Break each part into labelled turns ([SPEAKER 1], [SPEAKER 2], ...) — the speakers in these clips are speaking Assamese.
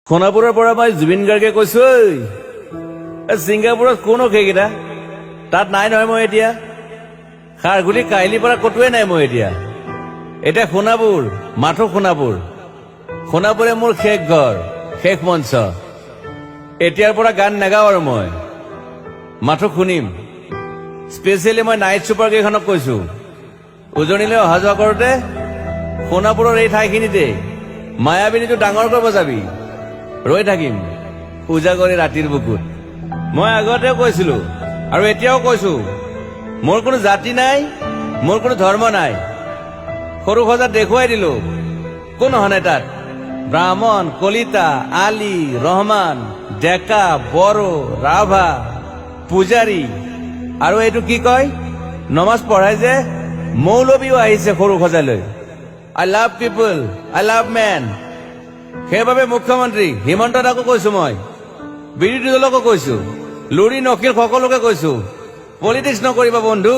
[SPEAKER 1] সোণাপুৰৰ পৰা মই জুবিন গাৰ্গে কৈছো ছিংগাপুৰত কোন সেইকেইটা তাত নাই নহয় মই এতিয়া খাৰঘুলি কাহিলীৰ পৰা কতোৱে নাই মই এতিয়া সোণাপুৰ মাথো সোণাপুৰে মোৰ শেষ ঘৰ শেষ মঞ্চ এতিয়াৰ পৰা গান নাগাওঁ আৰু মই মাথো শুনিম স্পেচিয়েলি মই নাইট ছুপাৰ কেইখনক কৈছো উজনিলৈ অহা যোৱা কৰোঁতে সোণাপুৰৰ এই ঠাইখিনিতে মায়াবিনীটো ডাঙৰকৈ বজাবি ৰৈ থাকিম উজাগৰি ৰাতিৰ বুকুত মই আগতেও কৈছিলো আৰু এতিয়াও কৈছো মোৰ কোনো জাতি নাই মোৰ কোনো ধৰ্ম নাই সৰু সজাত দেখুৱাই দিলো কোন হনে তাত ব্ৰাহ্মণ কলিতা আলী ৰহমান ডেকা বড়ো ৰাভা পূজাৰী আৰু এইটো কি কয় নমাজ পঢ়াই যে মৌলবীও আহিছে সৰু সজালৈ I love people I love man সেইবাবে মুখ্যমন্ত্ৰী হিমন্ত দাকো কৈছো মই বিৰোধী দলকো কৈছো লুৰি নকিল সকলোকে কৈছো পলিটিক্স নকৰিবা বন্ধু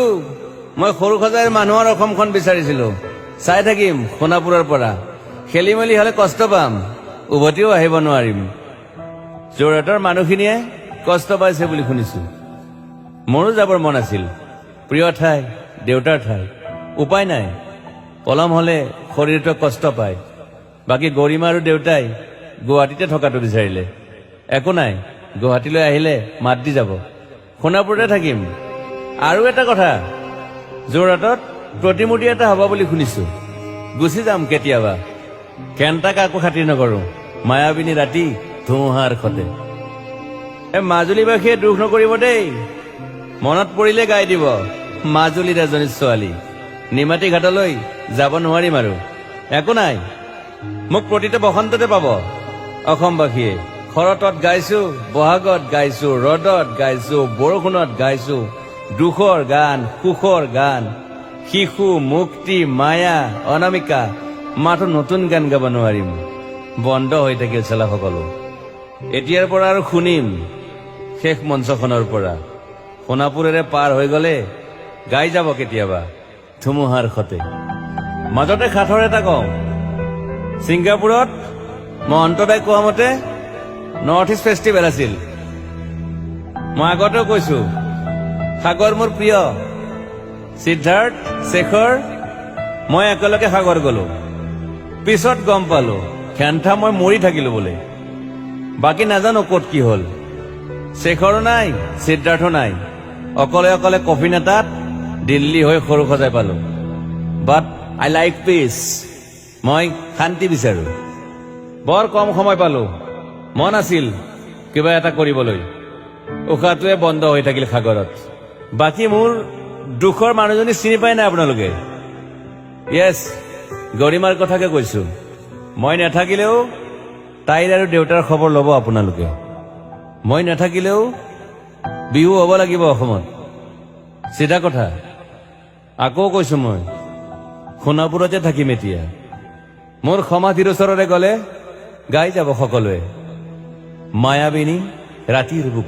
[SPEAKER 1] মই সৰু সজাইৰ মানুহৰ অসমখন বিচাৰিছিলো চাই থাকিম সোণাপুৰৰ পৰা খেলি মেলি হলে কষ্ট পাম উভতিও আহিব নোৱাৰিম যোৰহাটৰ মানুহখিনিয়ে কষ্ট পাইছে বুলি শুনিছো মোৰো যাবৰ মন আছিল প্ৰিয় ঠাই দেউতাৰ ঠাই উপায় নাই পলম হলে শৰীৰটো কষ্ট পায় বাকী গৰিমা আৰু দেউতাই গুৱাহাটীতে থকাটো বিচাৰিলে একো নাই গুৱাহাটীলৈ আহিলে মাত দি যাব সোণাপুৰতে থাকিম আৰু এটা কথা যোৰহাটত প্ৰতিমূৰ্তি এটা হ'ব বুলি শুনিছো গুচি যাম কেতিয়াবা কেণ্টা কাকো খাতিৰ নকৰো মায়াবিনী ৰাতি ধুমুহাৰ খতে মাজুলীবাসীয়ে দুখ নকৰিব দেই মনত পৰিলে গাই দিব মাজুলীৰ এজনী ছোৱালী নিমাতী ঘাটলৈ যাব নোৱাৰিম আৰু একো নাই মোক প্ৰতিটো বসন্ততে পাব অসমবাসীয়ে শৰতত গাইছো বহাগত গাইছো ৰদত গাইছো বৰষুণত গাইছো দুখৰ গান সুখৰ গান শিশু মুক্তি মায়া অনামিকা মাথো নতুন গান গাব নোৱাৰিম বন্ধ হৈ থাকিল চেলা সকলো এতিয়াৰ পৰা আৰু শুনিম শেষ মঞ্চখনৰ পৰা সোণাপুৰেৰে পাৰ হৈ গলে গাই যাব কেতিয়াবা ধুমুহাৰ খতে মাজতে সাঁথৰ এটা কওঁ ছিংগাপুৰত মহন্তদাই কোৱা মতে নৰ্থ ইষ্ট ফেষ্টিভেল আছিল মই আগতেও কৈছো সাগৰ মোৰ প্ৰিয় সিদ্ধাৰ্থ শেখৰ মই একেলগে সাগৰ গলো পিছত গম পালো খেন্থা মই মৰি থাকিলো বোলে বাকী নাজানো ক'ত কি হল শেখৰো নাই সিদ্ধাৰ্থ নাই অকলে অকলে কফি নেতাত দিল্লী হৈ সৰু সজাই পালো বাট আই লাইক পিচ মই শান্তি বিচাৰো বৰ কম সময় পালো মন আছিল কিবা এটা কৰিবলৈ উশাহটোৱে বন্ধ হৈ থাকিল সাগৰত বাকী মোৰ দুখৰ মানুহজনী চিনি পাই নাই আপোনালোকে য়েছ গৰিমাৰ কথাকে কৈছো মই নাথাকিলেও তাইৰ আৰু দেউতাৰ খবৰ ল'ব আপোনালোকে মই নাথাকিলেও বিহু হ'ব লাগিব অসমত চিধা কথা আকৌ কৈছো মই সোণাপুৰতে থাকিম এতিয়া মোৰ সমাধিৰ ওচৰৰে গলে গাই যাব সকলোৱে মায়াবিনী ৰাতিৰ বুক